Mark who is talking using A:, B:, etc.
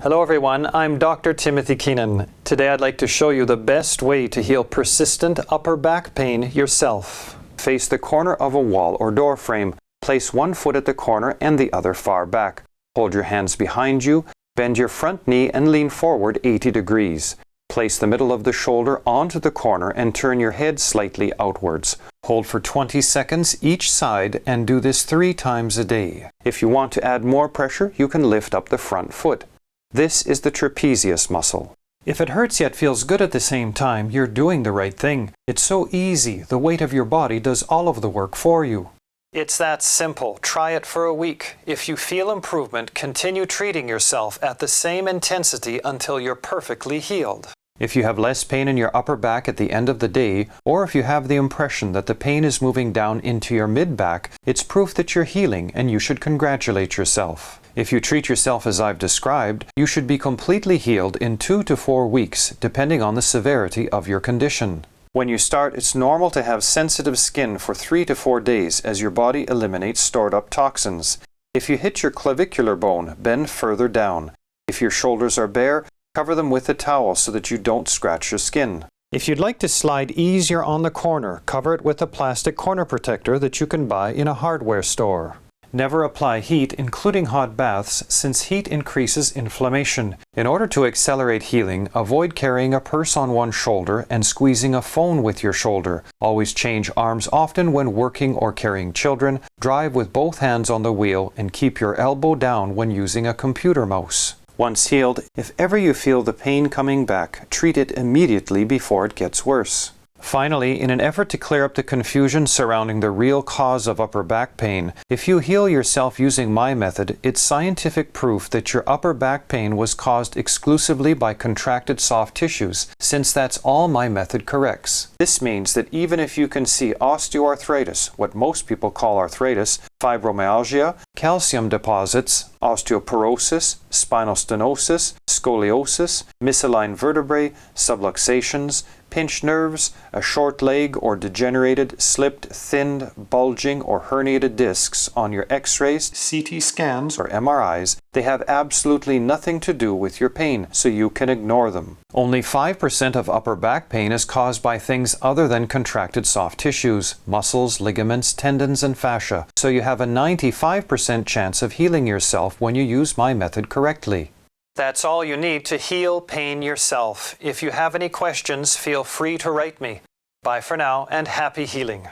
A: Hello everyone, I'm Dr. Timothy Keenan. Today I'd like to show you the best way to heal persistent upper back pain yourself. Face the corner of a wall or door frame. Place one foot at the corner and the other far back. Hold your hands behind you, bend your front knee and lean forward 80 degrees. Place the middle of the shoulder onto the corner and turn your head slightly outwards. Hold for 20 seconds each side and do this 3 times a day. If you want to add more pressure, you can lift up the front foot. This is the trapezius muscle. If it hurts yet feels good at the same time, you're doing the right thing. It's so easy. The weight of your body does all of the work for you. It's that simple. Try it for a week. If you feel improvement, continue treating yourself at the same intensity until you're perfectly healed. If you have less pain in your upper back at the end of the day, or if you have the impression that the pain is moving down into your mid-back, it's proof that you're healing and you should congratulate yourself. If you treat yourself as I've described, you should be completely healed in 2 to 4 weeks, depending on the severity of your condition. When you start, it's normal to have sensitive skin for 3 to 4 days as your body eliminates stored up toxins. If you hit your clavicular bone, bend further down. If your shoulders are bare, cover them with a towel so that you don't scratch your skin. If you'd like to slide easier on the corner, cover it with a plastic corner protector that you can buy in a hardware store. Never apply heat, including hot baths, since heat increases inflammation. In order to accelerate healing, avoid carrying a purse on one shoulder and squeezing a phone with your shoulder. Always change arms often when working or carrying children. Drive with both hands on the wheel and keep your elbow down when using a computer mouse. Once healed, if ever you feel the pain coming back, treat it immediately before it gets worse. Finally, in an effort to clear up the confusion surrounding the real cause of upper back pain, if you heal yourself using my method, it's scientific proof that your upper back pain was caused exclusively by contracted soft tissues, since that's all my method corrects. This means that even if you can see osteoarthritis, what most people call arthritis, fibromyalgia, calcium deposits, osteoporosis, spinal stenosis, scoliosis, misaligned vertebrae, subluxations, pinched nerves, a short leg, or degenerated, slipped, thinned, bulging, or herniated discs on your X-rays, CT scans, or MRIs, they have absolutely nothing to do with your pain, so you can ignore them. Only 5% of upper back pain is caused by things other than contracted soft tissues, muscles, ligaments, tendons, and fascia, so you have a 95% chance of healing yourself when you use my method correctly. That's all you need to heal pain yourself. If you have any questions, feel free to write me. Bye for now and happy healing.